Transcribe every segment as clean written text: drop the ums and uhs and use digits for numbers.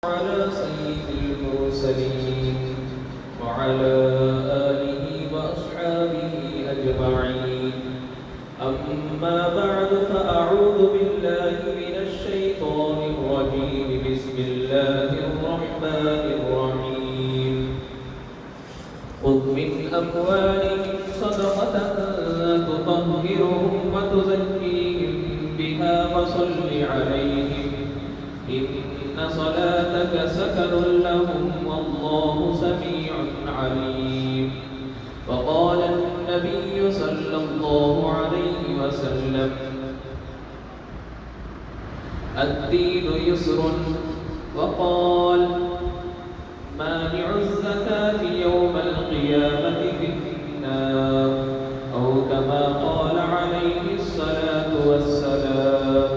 على سيد المرسلين وعلى آله وأصحابه أجمعين. أما بعد فأعوذ بالله من الشيطان الرجيم. بسم الله الرحمن الرحيم. خذ من أموالهم صدقة تطهرهم وتزكيهم بها وصل عليهم إن صلاتك سكن لهم والله سميع عليم. وقال النبي صلى الله عليه وسلم الدين يسر. وقال مانع الزكاة يوم القيامة في النار، أو كما قال عليه الصلاة والسلام.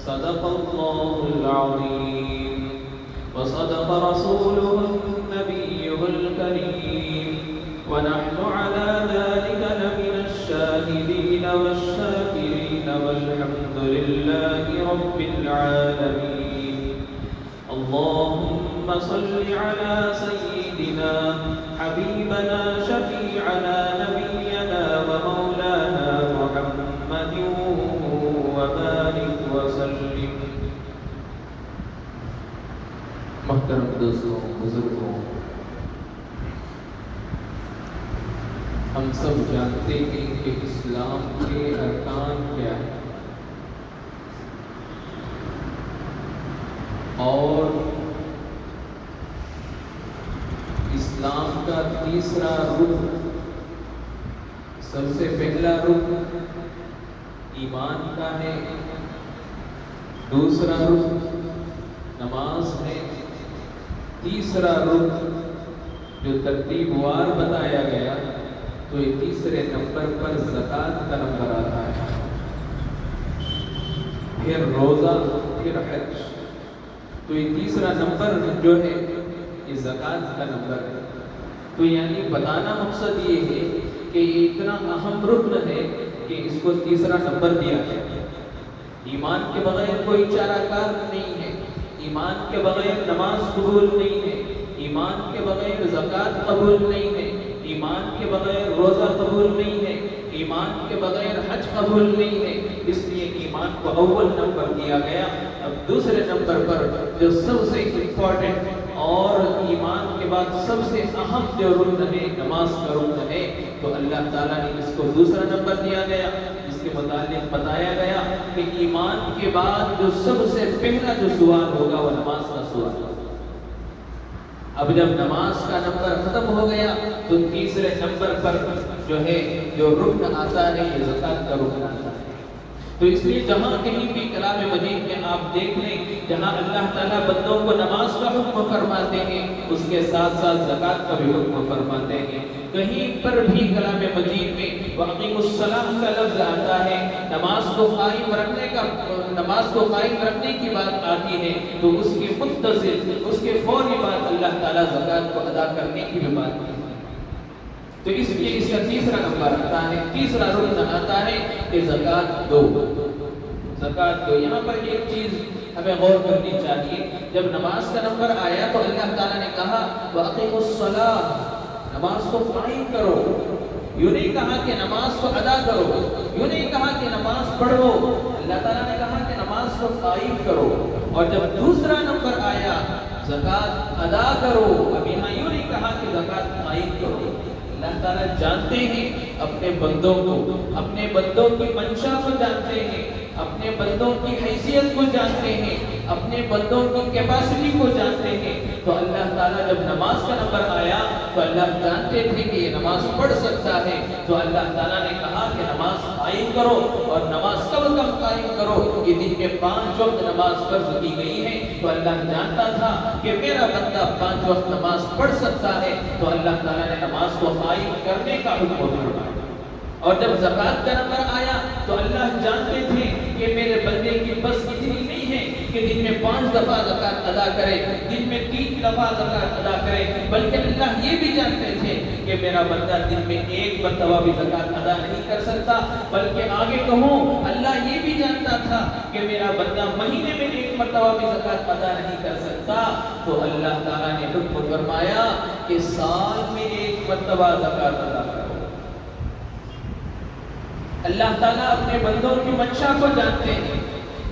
صدق الله العظيم وصدق رسوله النبي الكريم، ونحن على ذلك لمن الشاهدين والشاكرين، والحمد لله رب العالمين. اللهم صل على سيدنا حبيبنا شفيعنا نبينا ومولانا محمد وبارك وسلم. محترم دوستوں، بزرگوں، ہم سب جانتے ہیں کہ اسلام کے ارکان کیا ہیں، اور اسلام کا تیسرا رکن، سب سے پہلا رکن ایمان کا ہے، دوسرا رکن نماز ہے، تیسرا رکن جو ترتیب وار بتایا گیا تو یہ تیسرے نمبر پر زکوٰۃ کا نمبر آتا ہے، پھر روزہ، پھر حج. تو یہ تیسرا نمبر جو ہے یہ زکوٰۃ کا نمبر ہے. تو یعنی بتانا مقصد یہ ہے کہ یہ اتنا اہم رکن ہے کہ اس کو تیسرا نمبر دیا گیا. ایمان کے بغیر کوئی چارہ کار نہیں ہے، ایمان کے بغیر نماز قبول نہیں ہے، ایمان کے بغیر زکوٰۃ قبول نہیں ہے، ایمان کے بغیر روزہ قبول نہیں ہے، ایمان کے بغیر حج قبول نہیں ہے. اس لیے ایمان کو اول نمبر دیا گیا. اب دوسرے نمبر پر جو سب سے امپورٹنٹ اور ایمان کے بعد سب سے اہم جو رکن ہے، نماز کا رکن ہے، تو اللہ تعالیٰ نے اس کو دوسرا نمبر دیا گیا. اس کے متعلق بتایا گیا کہ ایمان کے بعد جو سب سے پہلا جو سوال ہوگا وہ نماز کا سوال ہوگا. اب جب نماز کا نمبر ختم ہو گیا تو تیسرے نمبر پر جو ہے جو رکن آتا ہے یہ زکوٰۃ کا رکن آتا ہے. تو اس لیے جہاں کہیں بھی کلام مجید میں آپ دیکھ لیں، جہاں اللہ تعالیٰ بندوں کو نماز کا حکم فرماتے ہیں اس کے ساتھ ساتھ زکوٰۃ کا بھی حکم فرماتے ہیں. کہیں پر بھی کلام مجید میں وَأَقِیمُوا الصَّلَاةَ کا لفظ آتا ہے، نماز کو قائم رکھنے کی بات آتی ہے تو اس کے متصل، اس کے فوری بعد اللہ تعالیٰ زکوٰۃ کو ادا کرنے کی بھی بات کی. تو اس لیے اس کا تیسرا نمبر آتا ہے، تیسرا رکن آتا ہے کہ زکوٰۃ دو. زکوٰۃ دو. یہاں پر ایک چیز ہمیں غور کرنی چاہیے. جب نماز کا نمبر آیا تو اللہ تعالیٰ نے کہا وَأَقِیمُوا الصَّلَاةَ، نماز کو قائم کرو. یوں نہیں کہا کہ نماز کو ادا کرو، یوں نہیں کہا کہ نماز پڑھو، اللہ تعالیٰ نے کہا کہ نماز کو قائم کرو. اور جب دوسرا نمبر آیا زکوٰۃ ادا کرو، اب یہاں یوں نہیں کہا کہ زکوٰۃ قائم کرو. اللہ تعالیٰ جانتے ہیں اپنے بندوں کو، اپنے بندوں کی منشا کو جانتے ہیں، اپنے بندوں کی حیثیت کو جانتے ہیں، اپنے بندوں کی کیپیسٹی کو جانتے ہیں. تو اللہ تعالیٰ جب نماز کا نمبر آیا تو اللہ جانتے تھے کہ یہ نماز پڑھ سکتا ہے، تو اللہ تعالیٰ نے کہا کہ نماز قائم کرو. اور نماز کب قائم کرو؟ یہ دن میں 5 وقت نماز فرض کی گئی ہے. تو اللہ جانتا تھا کہ میرا بندہ 5 وقت نماز پڑھ سکتا ہے، تو اللہ تعالیٰ نے نماز کو قائم کرنے کا حکم فرمایا. اور جب زکات کا نمبر آیا تو اللہ جانتے تھے کہ میرے بندے کی بس اتنی نہیں ہے کہ دن میں 5 دفعہ زکات ادا کرے، دن میں 3 دفعہ زکات ادا کرے، بلکہ اللہ یہ بھی جانتے تھے کہ میرا بندہ دن میں 1 مرتبہ بھی زکات ادا نہیں کر سکتا، بلکہ آگے کہوں اللہ یہ بھی جانتا تھا کہ میرا بندہ مہینے میں 1 مرتبہ بھی زکات ادا نہیں کر سکتا، تو اللہ تعالیٰ نے حکم فرمایا کہ سال میں 1 مرتبہ زکات ادا کرو۔ اللہ تعالیٰ اپنے بندوں کی منشا کو جانتے ہیں،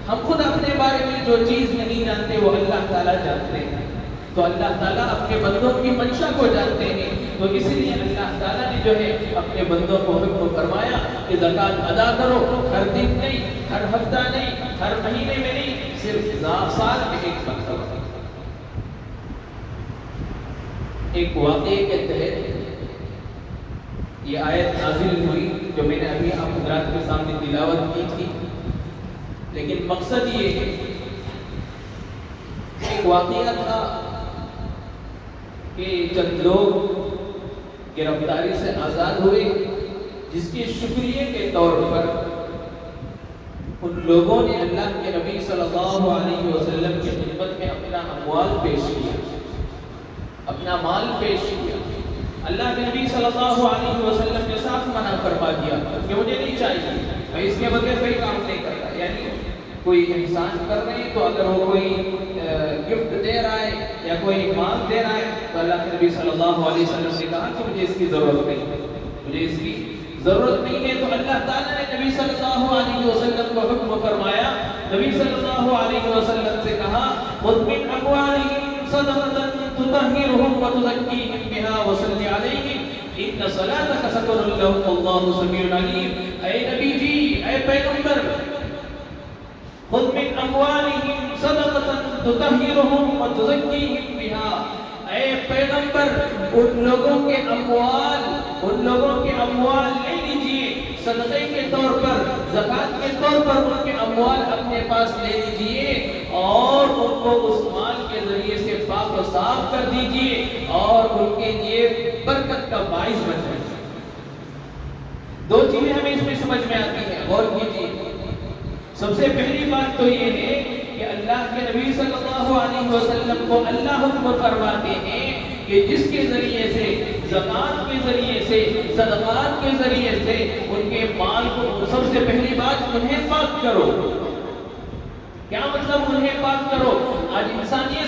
ہم خود اپنے بارے میں جو چیز نہیں جانتے وہ اللہ تعالیٰ جانتے ہیں، تو اللہ تعالیٰ اپنے بندوں کی منشا کو جانتے ہیں، تو اس لیے اللہ تعالیٰ نے جو ہے اپنے بندوں کو حکم فرمایا کہ زکات ادا کرو، ہر دن نہیں، ہر ہفتہ نہیں، ہر مہینے میں نہیں، صرف سال میں 1 مرتبہ۔ ایک واقعے کے تحت یہ آیت نازل ہوئی جو میں نے ابھی آپ حضرات کے سامنے تلاوت کی تھی، لیکن مقصد یہ ہے، ایک واقعہ تھا کہ چند لوگ گرفتاری سے آزاد ہوئے، جس کے شکریہ کے طور پر ان لوگوں نے اللہ کے نبی صلی اللہ علیہ وسلم کی خدمت میں اپنا اموال پیش کیا، اپنا مال پیش کیا۔ اللہ کے نبی صلی اللہ علیہ وسلم نے صاف منع فرما دیا کہ مجھے نہیں چاہیے، میں اس کے بغیر کوئی کام نہیں کرتا، یعنی کوئی احسان کر رہے ہیں تو اگر وہ کوئی گفٹ دے رہا ہے یا کوئی مال دے رہا ہے تو اللہ کے نبی صلی اللہ علیہ وسلم نے کہا کہ مجھے اس کی ضرورت نہیں ہے، مجھے اس کی ضرورت نہیں ہے۔ تو اللہ تعالیٰ نے نبی صلی اللہ علیہ وسلم کو حکم فرمایا، نبی صلی اللہ علیہ وسلم سے کہا خذ من اموالہم صدقۃ تطہرہم وتزکیہم بہا وصلی علیہم ان صلاتک سکن لہم واللہ سمیع علیم۔ اے نبی جی، اے پیغمبر، خذ من اموالہم صدقۃ تطہرہم وتزکیہم بہا، اے پیغمبر ان لوگوں کے اموال لے لیجئے، صدقے کے طور پر، زکات کے طور پر ان کے اموال اپنے پاس لے لیجئے اور ان کو اس مال کے ذریعے سے پاک و صاف کر دیجئے اور ان کے لیے برکت کا باعث بن جائے۔ 2 چیزیں ہمیں اس میں سمجھ میں آتی ہیں، غور کیجئے۔ سب سے پہلی بات تو یہ ہے کہ اللہ کے نبی صلی اللہ علیہ وسلم کو اللہ حکم فرماتے ہیں کہ جس کے ذریعے سے، زکات کے ذریعے سے، صدقات کے ذریعے سے ان کے مال کو، سب سے پہلی بات انہیں پاک کرو۔ کیا مطلب انہیں پاک کرو؟ آج انسان یہ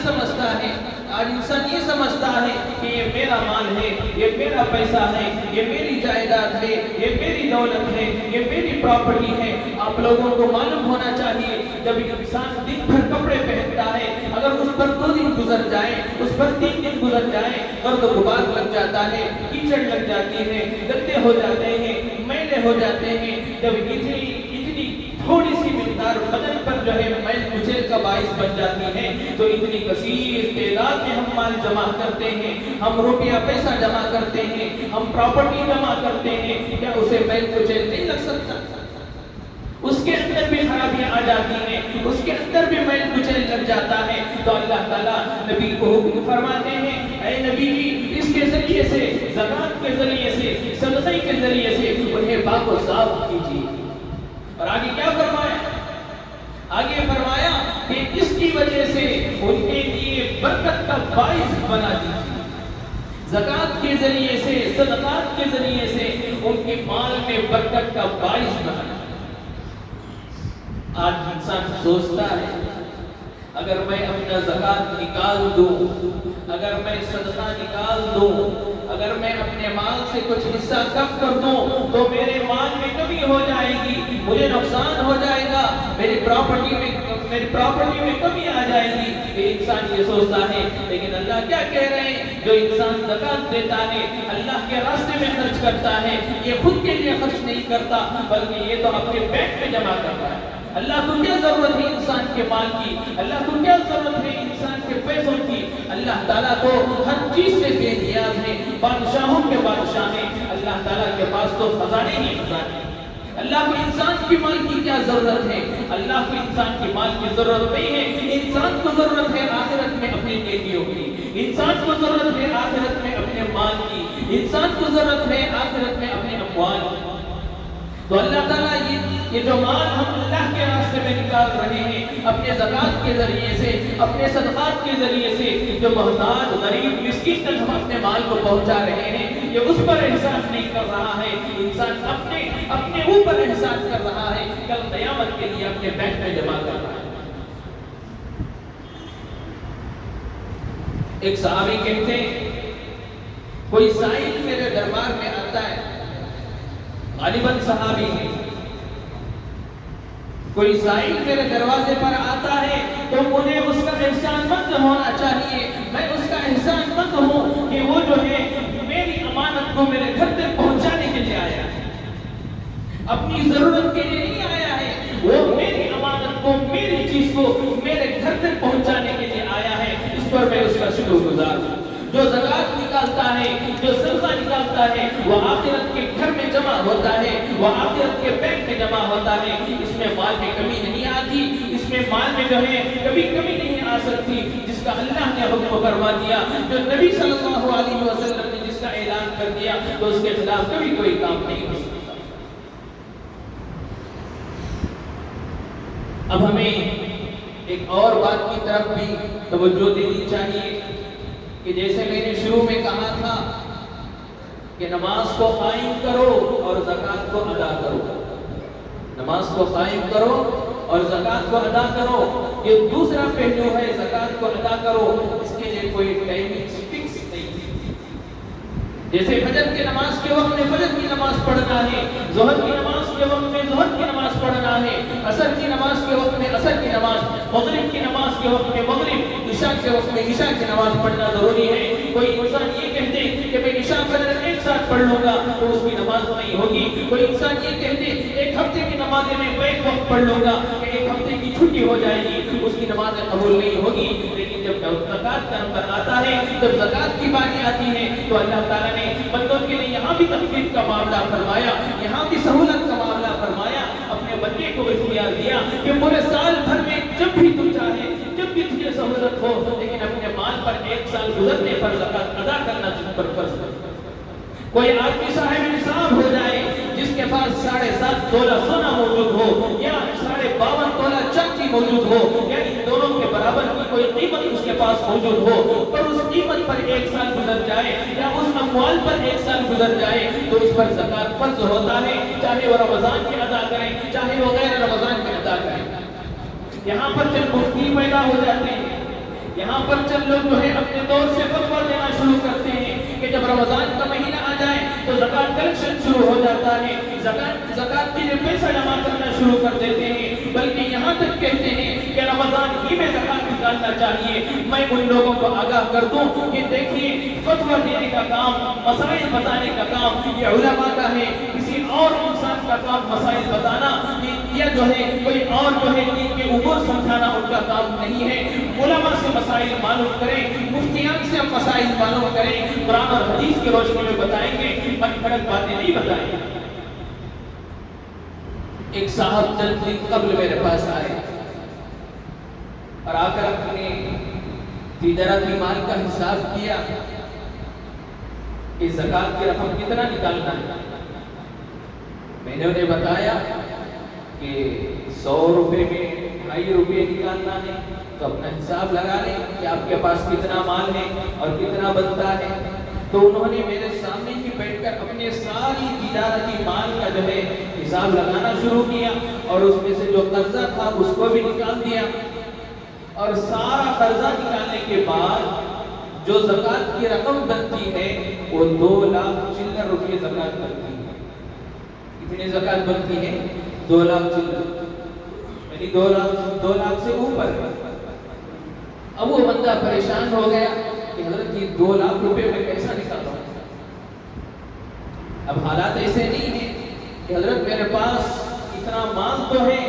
سمجھتا ہے کہ یہ میرا مال ہے، یہ میرا پیسہ ہے، یہ میری جائیداد ہے، یہ میری دولت ہے، یہ میری پراپرٹی ہے۔ آپ لوگوں کو معلوم ہونا چاہیے جب انسان دن بھر کپڑے پہنتا ہے، اگر اس پر 2 دن گزر جائے، اس پر 3 دن گزر جائے، گرد و غبار لگ جاتا ہے، کیچڑ لگ جاتی ہے، گندے ہو جاتے ہیں، میلے ہو جاتے ہیں، جب اتنی تھوڑی سی مقدار بدن پر جو ہے میل کچیل کا باعث بن جاتی ہے، تو اتنی کثیر تعداد میں ہم مال جمع کرتے ہیں، ہم روپیہ پیسہ جمع کرتے ہیں، ہم پراپرٹی جمع کرتے ہیں، کیا اسے میل کچیل نہیں لگ سکتا؟ اس کے اندر بھی خرابیاں آ جاتی ہیں، اس کے اندر بھی میل کچیل لگ جاتا ہے۔ تو اللہ تعالیٰ نبی کو حکم فرماتے ہیں، اے نبی جی، اس کے ذریعے سے، زکات کے ذریعے سے، صدقے کے ذریعے سے انہیں پاک و صاف کیجیے۔ اور آگے کیا فرمایا؟ آگے فرمایا کہ اس کی وجہ سے ان کے لیے برکت کا باعث بنا دیجیے۔ زکات کے ذریعے سے، صدقات کے ذریعے سے ان کے مال میں برکت کا باعث بنا۔ آج انسان سوچتا ہے اگر میں اپنا زکات نکال دوں، اگر میں صدقہ نکال دوں، اگر میں اپنے مال سے کچھ حصہ کم کر دوں تو میرے مال میں کمی ہو جائے گی، مجھے نقصان ہو جائے گا، میری پراپرٹی میں کمی آ جائے گی۔ یہ انسان یہ سوچتا ہے، لیکن اللہ کیا کہہ رہے ہیں؟ جو انسان زکات دیتا ہے، اللہ کے راستے میں خرچ کرتا ہے، یہ خود کے لیے خرچ نہیں کرتا بلکہ یہ تو اپنے بینک میں جمع کرتا ہے۔ اللہ کو کیا ضرورت ہے انسان کے مال کی؟ اللہ کو کیا ضرورت ہے انسان کے پیسوں کی؟ اللہ تعالیٰ کو ہر چیز سے بے نیاز ہے، بادشاہوں کے بادشاہ ہیں، اللہ تعالیٰ کے پاس تو خزانے ہی خزانے۔ اللہ کو انسان کی مال کی کیا ضرورت ہے؟ اللہ کو انسان کی مال کی ضرورت نہیں ہے، انسان کو ضرورت ہے آخرت میں اپنی نیکیوں کی، انسان کو ضرورت ہے آخرت میں اپنے مال کی، انسان کو ضرورت ہے آخرت میں اپنے اموال کی۔ تو اللہ تعالیٰ یہ جو مال ہم اللہ کے راستے میں نکال رہے ہیں اپنے زکوٰۃ کے ذریعے سے، اپنے صدقات کے ذریعے سے، جو محتاج غریب مسکین تک ہم اپنے مال کو پہنچا رہے ہیں، یہ اس پر احسان نہیں کر رہا ہے، انسان اپنے اوپر احسان کر رہا ہے، کل قیامت کے لیے اپنے بینک میں جمع کر رہا ہے۔ ایک صحابی کہتے ہیں کوئی سائل میرے دربار میں آتا ہے، غالباً صحابی ہے، کوئی سائل میرے دروازے پر آتا ہے تو مجھے اس کا احسان مند ہونا چاہیے، میں اس کا احسان مند ہوں کہ وہ جو ہے میری امانت کو میرے گھر تک پہنچانے کے لیے آیا ہے، اپنی ضرورت کے لیے نہیں آیا ہے، وہ میری امانت کو، میری چیز کو میرے گھر تک پہنچانے کے لیے آیا ہے، اس پر میں اس کا شکر گزار ہوں۔ جو زکوٰۃ نکالتا ہے، جو صدقہ نکالتا ہے، وہ آخرت کے گھر میں جمع ہوتا ہے، وہ آخرت کے بینک میں جمع ہوتا ہے، اس میں مال میں کمی نہیں آتی، اس میں مال میں جو ہے کبھی کمی نہیں آ سکتی، جس کا اللہ نے حکم فرما دیا، جو نبی صلی اللہ علیہ وسلم نے جس کا اعلان کر دیا، تو اس کے خلاف کبھی کوئی کام نہیں ہو سکتا۔ اب ہمیں ایک اور بات کی طرف بھی توجہ دینی چاہیے کہ جیسے میں نے شروع میں کہا تھا کہ نماز کو قائم کرو اور زکوٰۃ کو ادا کرو، نماز کو قائم کرو اور زکوٰۃ کو ادا کرو، یہ دوسرا پہلو ہے، زکوٰۃ کو ادا کرو، اس کے لیے کوئی ٹائمنگ فکس نہیں، جیسے فجر کی نماز کے وقت میں فجر کی نماز پڑھنا ہے، ظہر کی نماز کے وقت میں ظہر کی نماز پڑھنا ہے، عصر کی نماز کے وقت میں عصر کی نماز، مغرب کی نماز کے وقت میں مغرب، عشاء کے وقت میں عشاء کی نماز پڑھنا ضروری ہے۔ کوئی انسان یہ کہہ دے کہ میں عشاء فجر ایک ساتھ پڑھ لوں گا تو اس کی نماز نہیں ہوگی، کوئی انسان یہ کہہ دے ایک ہفتے کی نمازیں میں بیک وقت پڑھ لوں گا کہ ایک ہفتے کی چھٹی ہو جائے گی، اس کی نماز قبول نہیں ہوگی۔ لیکن جب زکوٰۃ کا نمبر آتا ہے، جب زکوٰۃ کی باری آتی ہے تو اللہ تعالیٰ نے بندوں کے لیے یہاں بھی تخفیف کا معاملہ فرمایا، یہاں بھی سہولت کا معاملہ فرمایا، اپنے بندے کو اختیار دیا کہ پورے سال بھر میں جب بھی تو چاہے، جب بھی تجھے سہولت ہو، لیکن اپنے مال پر ایک سال گزرنے پر زکوٰۃ ادا کرنا تجھ پر فرض ہے۔ کوئی آدمی صاحب نصاب ہو جائے جس کے پاس 7.5 تولہ سونا موجود ہو یا 52.5 تولہ چاندی موجود ہو، یعنی دونوں کے برابر کی کوئی قیمت اس کے پاس موجود ہو، پر اس قیمت پر ایک سال گزر جائے یا اس اموال پر ایک سال گزر جائے تو اس پر زکوٰۃ فرض ہوتا ہے، چاہے وہ رمضان میں ادا کریں چاہے وہ غیر رمضان میں ادا کریں۔ یہاں پر چند مفتی پیدا ہو جاتے ہیں، یہاں پر چند لوگ جو ہے اپنے دور سے فتویٰ دینا شروع کرتے ہیں کہ جب رمضان کا مہینہ آ جائے تو زکوٰۃ کلیکشن شروع ہو جاتا ہے، زکوٰۃ کے لیے پیسہ جمع کرنا شروع کر دیتے ہیں، بلکہ یہاں تک کہتے ہیں کہ رمضان ہی میں زکوٰۃ نکالنا چاہیے۔ میں ان لوگوں کو آگاہ کر دوں کہ دیکھیے فتویٰ دینے کا کام، مسائل بتانے کا کام یہ علماء کا ہے، کسی اور انسان کا کام مسائل بتانا یا جو ہے کوئی اور جو ہے دین کے امور سمجھانا ان کا کام نہیں ہے۔ علماء سے مسائل معلوم کریں، مفتیان سے ہم مسائل معلوم کریں، قرآن اور حدیث کی روشنی میں بتائیں گے، من گھڑت باتیں نہیں بتائیں گے۔ ایک صاحب چند دن قبل میرے پاس آئے اور آ کر اپنے تجارتی مال کا حساب کیا کہ زکوٰۃ کی رقم کتنا نکالنا ہے۔ میں نے انہیں بتایا کہ 100 روپے میں 2.5 روپے نکالنا ہے، تو اپنا حساب لگا لیں کہ آپ کے پاس کتنا مال ہے اور کتنا بنتا ہے۔ تو انہوں نے میرے سامنے ہی بیٹھ کر اپنے ساری تجارتی مال کا جو ہے حساب لگانا شروع کیا اور اس میں سے جو قرضہ تھا اس کو بھی نکال دیا، اور سارا قرضہ نکالنے کے بعد جو زکوٰۃ کی رقم بنتی ہے وہ 2 لاکھ چلر روپے زکوٰۃ بنتی ہے۔ کتنی زکوٰۃ بنتی ہے؟ 2 لاکھ چلر، یعنی 2 لاکھ سے اوپر۔ اب وہ بندہ پریشان ہو گیا کہ حضرت یہ 2 لاکھ روپے میں کیسا نکالتا ہوں؟ اب حالات ایسے نہیں ہیں کہ حضرت میرے پاس اتنا مال تو ہے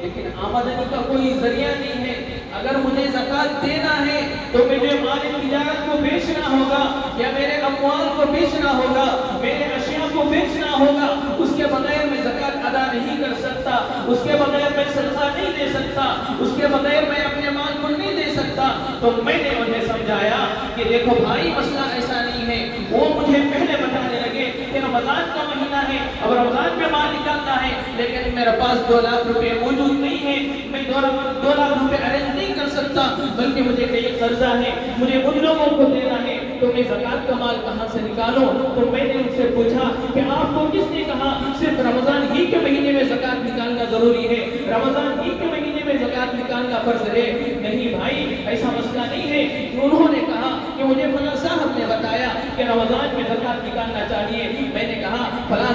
لیکن آمدنی کا کوئی ذریعہ نہیں ہے، اگر مجھے زکوٰۃ دینا ہے تو مجھے مال تجارت کو بیچنا ہوگا یا میرے اموال کو بیچنا ہوگا، میرے اشیاء کو بیچنا ہوگا، اس کے بغیر میں زکوٰۃ ادا نہیں کر سکتا، اس کے بغیر میں صدقہ نہیں دے سکتا، اس کے بغیر میں اپنے مال کو نہیں دے سکتا۔ تو میں نے انہیں سمجھایا کہ دیکھو بھائی مسئلہ ایسا نہیں ہے، وہ مجھے پہلے بتانے لگے کہ رمضان کا مہینہ ہے، اب رمضان میں مال نکالنا ہے، لیکن میرے پاس 2 لاکھ روپے موجود نہیں ہے، میں 2 لاکھ روپے ارینج نہیں کر سکتا، بلکہ مجھے کئی قرضہ ہے، مجھے ان لوگوں کو دینا ہے، تو میں زکوٰۃ کا مال کہاں سے نکالوں؟ تو میں نے ان سے پوچھا کہ آپ کو کس نے کہا صرف رمضان ہی کے مہینے میں زکوٰۃ نکالنا ضروری ہے، رمضان ہی کے مہینے میں زکوٰۃ نکالنا فرض ہے؟ نہیں بھائی، ایسا مسئلہ نہیں ہے۔ انہوں نے کہا کہ مجھے فلاں صاحب نے بتایا کہ رمضان میں زکوٰۃ نکالنا چاہیے۔ میں نے کہا فلاں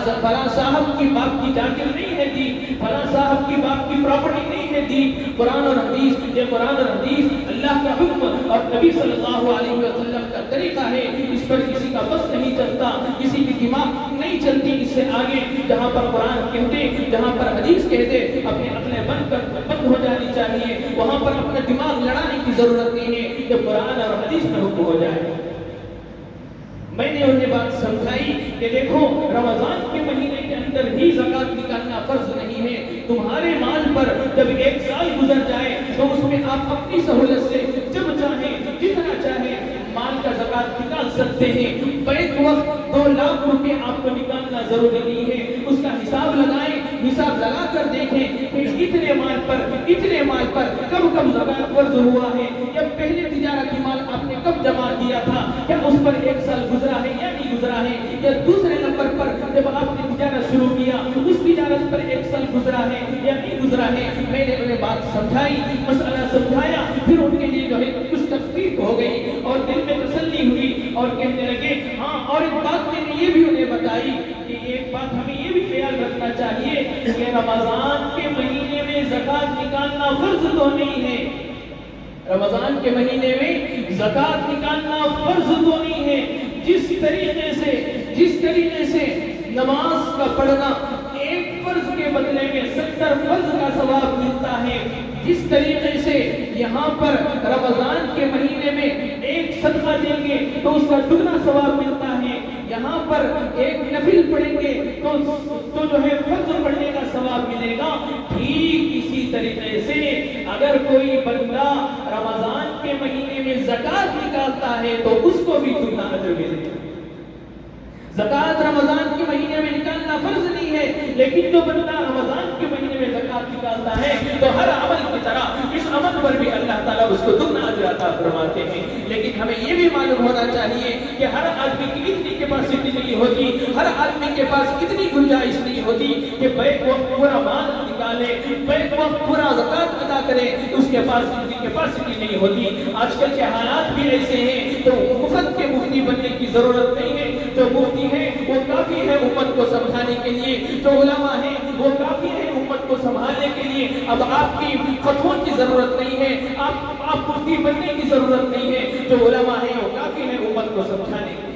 صاحب کی باپ کی جاگیر نہیں ہے دی، فلاں صاحب کی باپ کی پراپرٹی نہیں ہے دی، قرآن اور حدیث، یہ قرآن اور حدیث اللہ کا حکم اور نبی صلی اللہ علیہ وسلم کا طریقہ ہے، اس پر کسی کا بس نہیں چلتا، کسی کی دماغ نہیں چلتی اس سے آگے۔ جہاں پر قرآن کہتے، جہاں پر حدیث کہتے، اپنے عقلیں بند ہو جانی چاہیے، وہاں پر اپنا دماغ لڑانے کی ضرورت نہیں ہے، جب قرآن اور حدیث میں حکم ہو جائے۔ میں نے انہیں بات سمجھائی کہ دیکھو، رمضان کے مہینے کے اندر ہی زکوٰۃ نکالنا فرض نہیں ہے، تمہارے مال پر جب 1 سال گزر جائے تو اس میں آپ اپنی سہولت سے جب چاہیں جتنا چاہیں مال کا زکوٰۃ نکال سکتے ہیں۔ بیک وقت 2 لاکھ روپے آپ کو نکالنا ضروری نہیں ہے، اس کا حساب لگائیں، حساب لگا کر دیکھیں کہ اتنے مال پر کب زکوٰۃ فرض ہوا ہے، یا پہلے تجارتی مال آپ نے کب جمع کیا تھا، کیا اس پر 1 سال گزرا ہے یا نہیں گزرا ہے، یا دوسرے نمبر پر جب آپ نے تجارت شروع کیا اس تجارت پر 1 سال گزرا ہے یا نہیں گزرا ہے۔ میں نے انہیں بات سمجھائی، مسئلہ سمجھایا، پھر ان کے لیے جو ہے کچھ تخفیف ہو گئی اور دل میں تسلی ہوئی، اور کہنے لگے ہاں، اور ایک بات میں نے یہ بھی انہیں بتائی کہ ایک بات ہمیں یہ بھی خیال رکھنا چاہیے کہ رمضان کے مہینے میں زکوٰۃ نکالنا فرض تو نہیں ہے، رمضان کے مہینے میں زکوٰۃ نکالنا فرض تو نہیں ہے۔ جس طریقے سے نماز کا پڑھنا 1 فرض کے بدلے میں 70 فرض کا ثواب ملتا ہے، جس طریقے سے یہاں پر رمضان کے مہینے میں 1 صدقہ دیں گے تو اس کا دگنا ثواب ملتا ہے، یہاں پر 1 نفل پڑھیں گے تو جو ہے فرض پڑھنے کا ثواب ملے گا۔ ٹھیک اسی طریقے سے اگر کوئی بندہ رمضان کے مہینے میں زکوٰۃ نکالتا ہے تو اس کو بھی دگنا اجر ملے گا۔ زکوٰۃ رمضان کے مہینے میں نکالنا فرض نہیں ہے، لیکن جو بندہ رمضان کے مہینے میں زکوٰۃ نکالتا ہے تو ہر عمل کی طرح اس عمل پر بھی اللہ تعالیٰ اس کو دگنا اجر عطا فرماتے ہیں۔ لیکن ہمیں یہ بھی معلوم ہونا چاہیے کہ ہر آدمی کی اتنی کیپیسٹی نہیں ہوتی، ہر آدمی کے پاس اتنی گنجائش نہیں ہوتی کہ بیک وقت پورا مال نکالے، بیک وقت پورا زکوٰۃ ادا کرے، اس کے پاس اتنی کیپیسٹی نہیں ہوتی۔ آج کل کے حالات بھی ایسے ہیں تو مفت کے مفتی بننے کی ضرورت نہیں ہے، جو مفتی ہے وہ کافی ہے امت کو سمجھانے کے لیے، جو علماء ہیں وہ کافی ہے امت کو سنبھالنے کے لیے۔ اب آپ کی فتووں کی ضرورت نہیں ہے، آپ مفتی بننے کی ضرورت نہیں ہے، جو علماء ہیں وہ کافی ہے امت کو سمجھانے کے لیے۔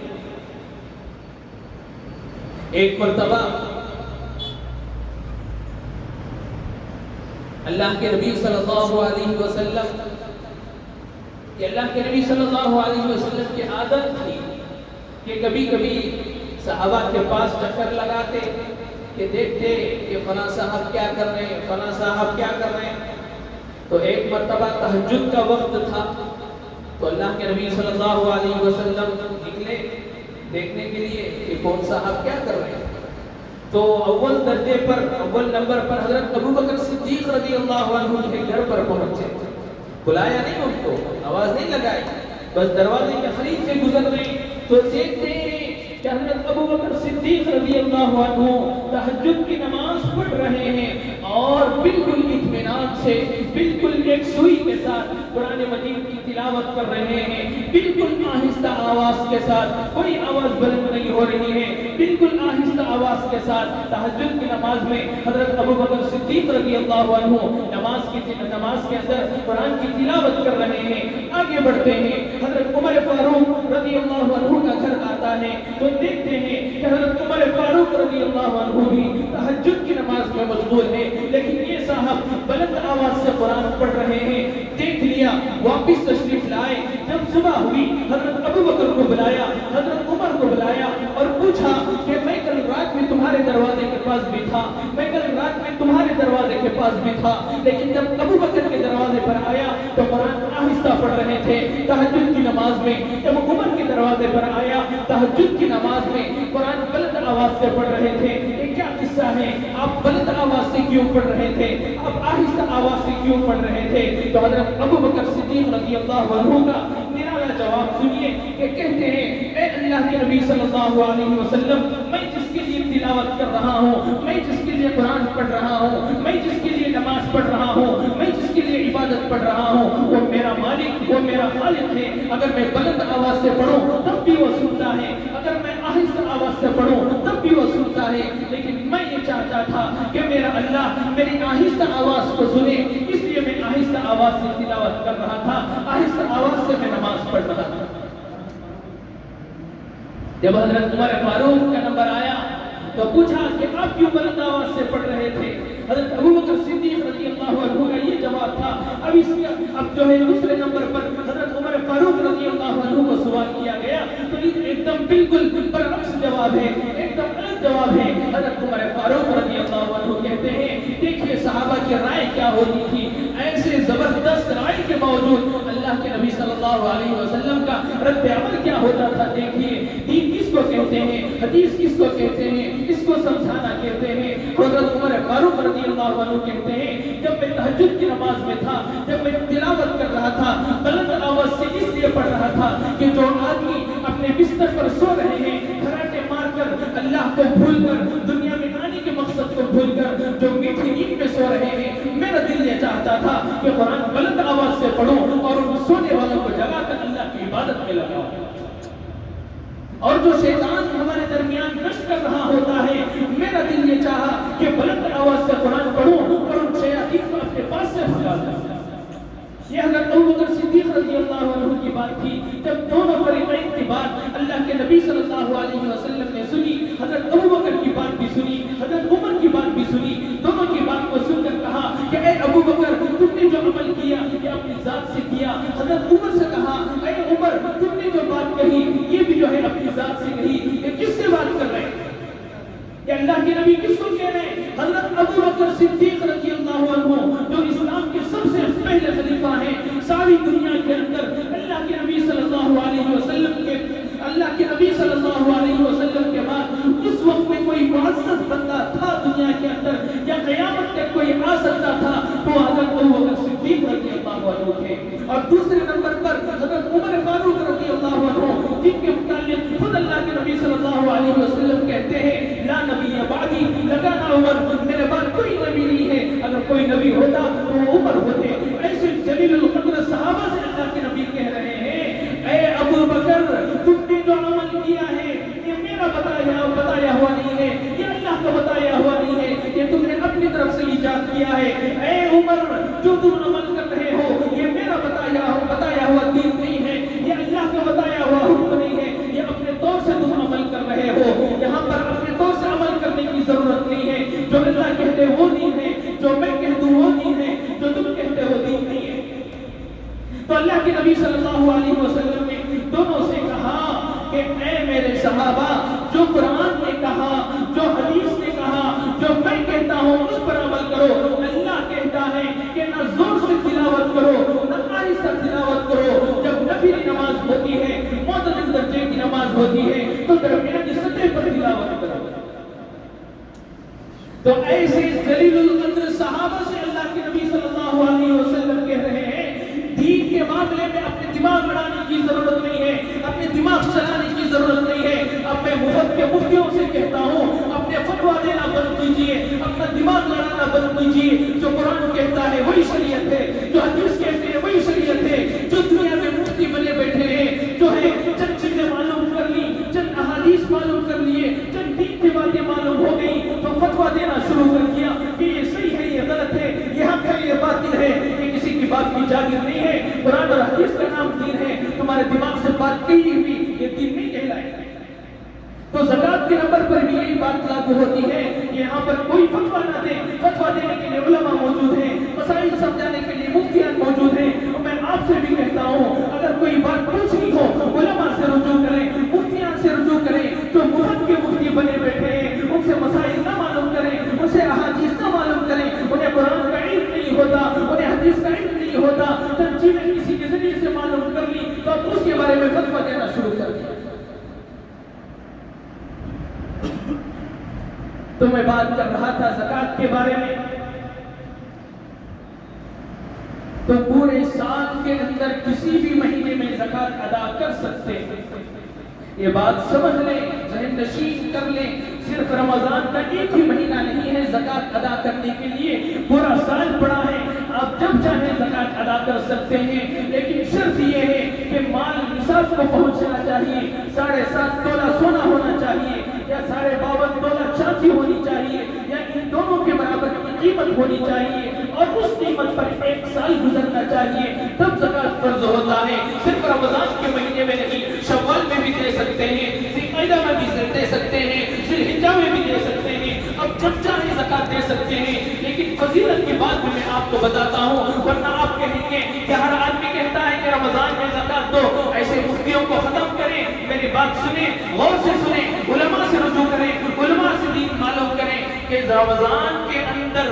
ایک مرتبہ اللہ کے نبی صلی اللہ علیہ وسلم کی عادت تھی کہ کبھی کبھی صحابہ کے پاس چکر لگاتے کہ دیکھتے کہ فلاں صاحب کیا کر رہے ہیں، فلاں صاحب کیا کر رہے ہیں۔ تو ایک مرتبہ تہجد کا وقت تھا تو اللہ کے نبی صلی اللہ علیہ وسلم نکلے دیکھنے کے لیے کہ کون صاحب کیا کر رہے ہیں۔ تو اول نمبر پر حضرت ابو بکر صدیق رضی اللہ عنہ کے گھر پر پہنچے، بلایا نہیں ان کو، آواز نہیں لگائی، بس دروازے کے قریب سے گزر رہے تو دیکھتے ہیں کہ حضرت ابو بکر صدیق رضی اللہ عنہ تہجد کی نماز پڑھ رہے ہیں اور بالکل اطمینان سے، بالکل ایک سوئی کے ساتھ قرآن مجید کی تلاوت کر رہے ہیں، بالکل آہستہ آواز کے ساتھ، کوئی آواز بلند نہیں ہو رہی ہے، بالکل آہستہ آواز کے ساتھ تہجد کی نماز میں حضرت ابو بکر صدیق رضی اللہ عنہ نماز کے اندر قرآن کی تلاوت کر رہے ہیں۔ آگے بڑھتے ہیں، حضرت عمر فاروق رضی اللہ عنہ کا گھر آتا ہے تو دیکھتے ہیں کہ حضرت عمر فاروق رضی اللہ عنہ بھی تہجد کی نماز میں مشغول ہے، لیکن یہ صاحب بلند آواز سے قرآن پڑھ رہے ہیں۔ دیکھ لیا، واپس تشریف لائے، جب صبح ہوئی حضرت ابو بکر کو بلایا، حضرت عمر کو بلایا اور پوچھا کہ میں کل رات میں تمہارے دروازے کے پاس بھی تھا، لیکن جب ابو بکر کے دروازے پر آیا تو قرآن آہستہ پڑھ رہے تھے تہجد کی نماز میں، جب عمر کے دروازے پر آیا تہجد کی نماز میں قرآن بلند آواز سے پڑھ رہے تھے۔ یہ کیا قصہ ہے؟ آپ بلند آواز آواز سے کیوں پڑھ رہے تھے؟ آپ آہستہ آواز سے کیوں پڑھ رہے تھے؟ تو حضرت ابو بکر صدیق رضی اللہ عنہ کا نرالا جواب سنیے کہ کہتے ہیں اے اللہ کے نبی صلی اللہ علیہ وسلم، میں جس کے لیے تلاوت کر رہا ہوں، میں جس کے لیے قرآن پڑھ رہا ہوں، میں جس کے لیے نماز پڑھ رہا ہوں، میں جس کے لیے عبادت پڑھ رہا ہوں، وہ میرا مالک، وہ میرا خالق ہے۔ اگر میں بلند آواز سے پڑھوں تب بھی وہ سنتا ہے، اگر میں آہستہ آواز سے پڑھوں تب بھی وہ سنتا ہے، لیکن میں یہ چاہتا تھا کہ میرا اللہ میری آہستہ آواز کو سنے، اس لیے میں آہستہ آواز سے تلاوت کر رہا تھا، آہستہ آواز سے میں نماز پڑھ رہا تھا۔ جب حضرت عمر فاروق کا نمبر آیا تو پوچھا کہ آپ کیوں بلند آواز سے پڑھ رہے تھے؟ حضرت ابو بکر صدیق رضی اللہ عنہ کا یہ جواب تھا۔ اب جو ہے دوسرے نمبر پر حضرت عمر فاروق رضی اللہ عنہ کو سوال کیا گیا تو یہ ایک دم بالکل برعکس جواب ہے، ایک دم الگ جواب ہے۔ حضرت عمر فاروق رضی اللہ عنہ کہتے ہیں دیکھیے صحابہ کی رائے کیا ہوتی تھی، ایسے زبردست رائے کے باوجود اللہ کے نبی صلی اللہ علیہ وسلم کا رد عمل کیا ہوتا تھا۔ دیکھیے دین کس کو کہتے ہیں، حدیث کس کو کہتے ہیں، اس کو سمجھانا کہتے ہیں۔ حضرت عمر فاروق رضی اللہ عنہ کہتے ہیں جب میں تہجد کی نماز میں تھا، جب میں تلاوت کر رہا تھا، بلند آواز سے اس لیے پڑھ رہا تھا کہ جو آدمی اپنے بستر پر سو رہے ہیں کھراٹے مار کر، اللہ کو بھول کر، دنیا میں آنے کے مقصد کو بھول کر، جو میٹھی نیند میں سو رہے ہیں، میرا دل یہ چاہتا تھا کہ قرآن بلند آواز سے پڑھوں اور ان سونے والوں کو جگا کر اللہ کی عبادت میں لگاؤں۔ اور جو شیطان ہمارے درمیان گشت کر رہا ہوتا ہے، میرا دل یہ چاہا کہ بلند آواز سے قرآن پڑھوں اور ان شیاطین کو اپنے پاس سے بھگا دوں۔ یہ حضرت ابو بکر صدیق رضی اللہ عنہ کی بات تھی۔ جب دونوں فریقین کی بات اللہ کے نبی صلی اللہ علیہ وسلم نے سنی، حضرت ابو بکر کی بات بھی سنی، حضرت عمر کی بات بھی سنی، دونوں کی بات کو سن کر کہا کہ اے ابو بکر تم نے جو عمل کیا یہ اپنی ذات سے کیا۔ حضرت عمر سے کہا اے عمر تم نے جو بات کہی یہ بھی جو ہے اپنی ذات سے کہی، یہ کس سے بات کر رہے ہیں؟ کہ اللہ کے نبی کس کو کہہ رہے ہیں؟ حضرت ابو بکر صدیق رضی اللہ عنہ جو اسلام کے سب سے پہلے خلیفہ ہیں، ساری دنیا کے اندر اللہ کے نبی صلی اللہ علیہ وسلم کے بعد اس وقت میں کوئی معزز بندہ تھا دنیا کے اندر یا قیامت تک کوئی آ سکتا تھا تو حضرت ابو بکر صدیق رضی اللہ عنہ تھے۔ اور دوسرے نمبر پر حضرت عمر فاروق رضی اللہ عنہ جن کے متعلق خود اللہ کے نبی صلی اللہ علیہ وسلم کہتے ہیں لا نبی بعدی لکان عمر، میرے بعد کوئی نبی نہیں ہے، اگر کوئی نبی ہوتا تو وہ عمر ہوتے۔ ایسے جلیل القدر صحابہ سے اللہ کے نبی کہہ رہے ہیں اے ابو بکر تم نے جو عمل کیا ہے یہ میرا بتایا ہوا نہیں ہے، یہ اللہ کا بتایا ہوا نہیں ہے، یہ تم نے اپنی طرف سے ایجاد کیا ہے۔ اے عمر جو تم عمل کر رہے ہو یہ میرا بتایا ہوا دین نہیں ہے، یہ اللہ کا بتایا ہوا حکم نہیں ہے، یہ اپنے طور سے تم عمل کر رہے ہو۔ یہاں پر اپنے طور سے عمل کرنے کی ضرورت نہیں ہے، جو اللہ کہتے وہ دین ہے، جو میں کہہ دوں وہ دین ہے، جو تم کہتے ہو دین نہیں ہے۔ تو اللہ کے نبی صلی اللہ علیہ وسلم نے دونوں سے کہا کہ اے میرے صحابہ جو قرآن نے کہا، جو حدیث نے کہا، جو میں کہتا ہوں اس پر عمل کرو۔ اللہ کہتا ہے کہ نہ زور سے تلاوت کرو نہ آہستہ تلاوت کرو۔ جب نفلی نماز ہوتی ہے، معتدل درجے کی نماز ہوتی ہے تو درمیانی سطح پر تلاوت کرو۔ تو ایسے جلیل القدر صحابہ سے اللہ کے نبی صلی اللہ علیہ وسلم کہہ رہے ہیں دین کے معاملے میں اپنے دماغ بڑھانے کی ضرورت نہیں ہے، اپنے دماغ چلانے کی ضرورت نہیں ہے۔ اب میں مفت کے مفتیوں سے کہتا ہوں اپنے فتویٰ دینا بند کیجیے، اپنا دماغ لڑانا بند کیجیے۔ جو قرآن کہتا ہے وہی شریعت ہے، جو حدیث کہتے ہیں وہی شریعت ہے۔ جو دنیا میں مفتی بنے بیٹھے ہیں، جو ہے چند چیزیں معلوم کر لی، چند احادیث معلوم کر لیے، چند دین کی باتیں معلوم ہو گئی تو فتویٰ دینا شروع کر کیا کہ یہ صحیح ہے یہ غلط ہے، یہ حق ہے یہ باطل ہے۔ یہ کسی کی بات کی جاگیر نہیں ہے، قرآن اور حدیث کا نام دین ہے۔ تمہارے دماغ سے بات کہی ہوئی یہ دین نہیں کہلائے۔ تو زکوٰۃ کے نمبر پر بھی یہی بات لاگو ہوتی ہے کہ یہاں پر کوئی فتویٰ نہ دے، فتویٰ دینے کے لیے علماء موجود ہیں، مسائل سمجھانے کے لیے مفتیان موجود ہیں۔ اور میں آپ سے بھی کہتا ہوں اگر کوئی بات پوچھنی ہو علماء سے رجوع کریں، مفتیان سے رجوع کریں۔ جو مفت کے مفتی بنے بیٹھے ہیں ان سے مسائل نہ معلوم کریں، ان سے احادیث نہ معلوم کریں، انہیں قرآن کا علم نہیں ہوتا، انہیں حدیث کا علم نہیں ہوتا، چند چیزیں کسی کے ذریعے سے معلوم کر لی تو اب اس کے بارے میں فتویٰ دینا شروع کر دیا۔ تو میں بات کر رہا تھا زکوٰۃ کے بارے میں. تو پورے سال کے اندر کسی بھی مہینے میں زکوٰۃ ادا کر سکتے ہیں. یہ بات سمجھ لیں، ذہن نشین کر لیں. صرف رمضان کا ایک ہی مہینہ نہیں ہے زکوٰۃ ادا کرنے کے لیے، پورا سال پڑا ہے. آپ جب چاہیں زکوٰۃ ادا کر سکتے ہیں، لیکن شرط یہ ہے کہ مال نصاب کو پہنچنا چاہیے. 7.5 تولہ سونا ہونا چاہیے، یا 52.5 تولہ چاندی ہونی چاہیے، یا ان دونوں کے برابر کی قیمت ہونی چاہیے، اور اس قیمت پر 1 سال گزرنا چاہیے، تب زکوٰۃ فرض ہوتا ہے. صرف رمضان کے مہینے میں نہیں، شوال میں بھی دے سکتے ہیں، ذوالقعدہ میں بھی دے سکتے ہیں، ذوالحجہ میں بھی دے سکتے ہیں. اب جب چاہے زکوٰۃ دے سکتے ہیں. لیکن فضیلت کی بات میں آپ کو بتاتا ہوں، ورنہ آپ کہیں گے کہ ہر آدمی کہتا ہے کہ رمضان میں زکوٰۃ دو. ایسے مفتیوں کو ختم کریں، میری بات سنیں، غور سے سنیں، علماء سے رجوع کریں، علماء سے دین معلوم کریں کہ رمضان کے اندر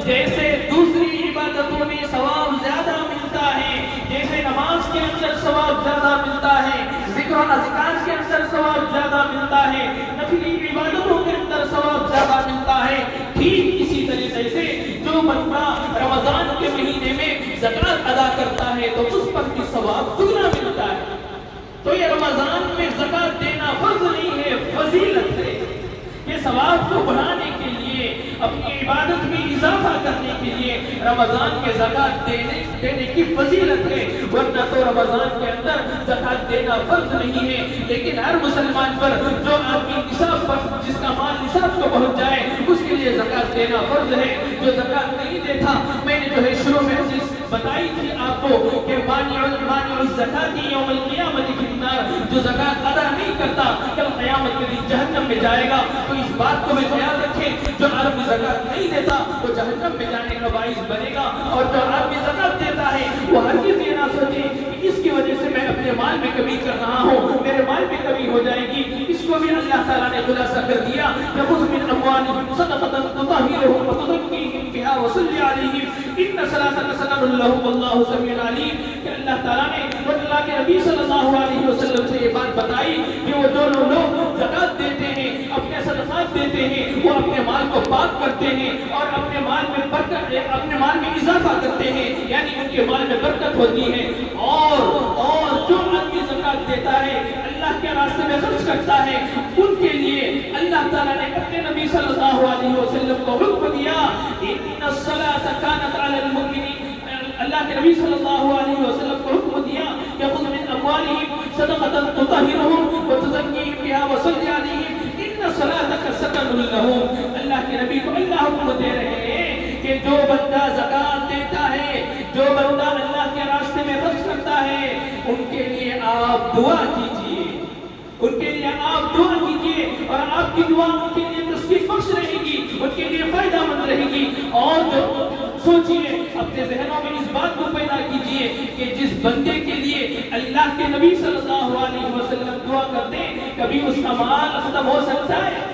جیسے دوسری عبادتوں میں ثواب زیادہ ملتا ہے، جیسے نماز کے اندر ثواب زیادہ ملتا ہے، ذکر و اذکار کے اندر ثواب زیادہ ملتا ہے، نفلی عبادتوں کے اندر ثواب زیادہ ملتا ہے، ٹھیک اسی طریقے سے جو بندہ رمضان کے مہینے میں زکوٰۃ ادا کرتا ہے تو اس پر بھی ثواب دگنا ملتا ہے. تو یہ رمضان میں زکوٰۃ دینا فرض نہیں ہے، فضیلت ہے. یہ ثواب کو بڑھانے کے لیے، اپنی عبادت میں اضافہ کرنے کے لیے رمضان کے زکوٰۃ دینے کی فضیلت ہے. ورنہ تو رمضان کے اندر زکوٰۃ دینا فرض نہیں ہے. لیکن ہر مسلمان پر، جو آدمی نصاب پر، جس کا مال نصاب کو پہنچ جائے، اس کے لیے زکوٰۃ دینا فرض ہے. جو زکوٰۃ نہیں دیتا، میں نے جو ہے شروع میں حدیث بتائی تھی آپ کو کہ مانع الزکاۃ یوم القیامۃ فی النار، جو زکوٰۃ ادا نہیں کرتا کل قیامت کے دن جہنم میں جائے گا. تو اس بات کو بھی خیال رکھیں، جو آدمی زکوٰۃ نہیں دیتا وہ جہنم میں جانے کا باعث بنے گا، اور جو آدمی زکوٰۃ دیتا ہے وہ ہرگز یہ نہ سوچے کہ اس کی وجہ سے میں اپنے مال میں کمی کر رہا ہوں، میرے مال میں کمی ہو جائے گی. اس کو بھی اللہ تعالیٰ نے خلاصہ کر دیا کہ خذ من اموالہم صدقۃ تطہرھم وتزکیہم بہا وصلی علیہم ان صلاتک سکن لہم واللہ سمیع علیم. کہ اللہ تعالیٰ نے اور اللہ کے نبی صلی اللہ علیہ وسلم سے یہ بات بتائی کہ وہ دونوں لوگ زکوٰۃ دیتے ہیں، اپنے صدقات دیتے ہیں، وہ اپنے مال کو پاک کرتے ہیں اور اپنے مال میں برکت، اپنے مال میں اضافہ کرتے ہیں، یعنی ان کے مال میں برکت ہوتی ہے. اور جو آدمی زکوٰۃ دیتا ہے، اللہ کے راستے میں خرچ کرتا ہے، ان کے لیے اللہ تعالیٰ نے اپنے نبی صلی اللہ علیہ وسلم کو حکم دیا ان الصلاۃ کانت علی المؤمنین. اللہ کے نبی صلی اللہ علیہ وسلم کو حکم دیا کہ خذ من اموالہم صدقۃ تطہرھم وتزکیہم بہا وصلی علیہم ان صلاتک سکن لہم. اللہ کے نبی کو اللہ حکم دے رہے ہیں کہ جو بندہ زکوٰۃ دیتا ہے، جو بندہ اللہ کے راستے میں خرچ کرتا ہے، ان کے لیے آپ دعا کیجیے، ان کے لیے آپ دعا کیجیے، اور آپ کی دعا ان کے لیے تسکین بخش رہے گی، ان کے لیے فائدہ مند رہے گی. اور جو سوچیے، اپنے ذہنوں میں اس بات کو پیدا کیجیے کہ جس بندے کے لیے اللہ کے نبی صلی اللہ علیہ وسلم دعا کرتے ہیں، کبھی اس کا مال ختم ہو سکتا ہے،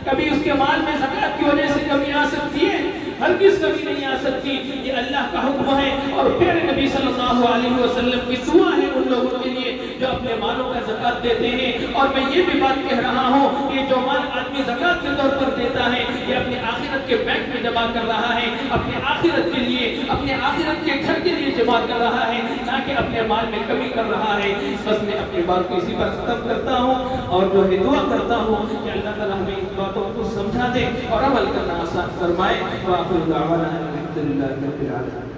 کبھی اس کے مال میں زکوٰۃ کی وجہ سے کمی آ سکتی ہے، ہرگز کمی نہیں آ سکتی. یہ اللہ کا حکم ہے اور پیارے نبی صلی اللہ علیہ وسلم کی دعا ہے ان لوگوں کے لیے جو اپنے مالوں کا زکوٰۃ دیتے ہیں. اور میں یہ بھی بات کہہ رہا ہوں کہ جو مال آدمی زکوٰۃ کے طور پر دیتا ہے، یہ اپنے آخرت کے بینک میں جمع کر رہا ہے، اپنے آخرت کے لیے، اپنے آخرت کے گھر کے لیے جمع کر رہا ہے، نہ کہ اپنے مال میں کمی کر رہا ہے. بس میں اپنی بات کو اسی پر ختم کرتا ہوں اور جو ہے دعا کرتا ہوں کہ اللہ تعالیٰ ہمیں ان باتوں کو سمجھا دے اور عمل کرنا آسان فرمائے. وآخر دعوانا الحمد للہ رب العالمین.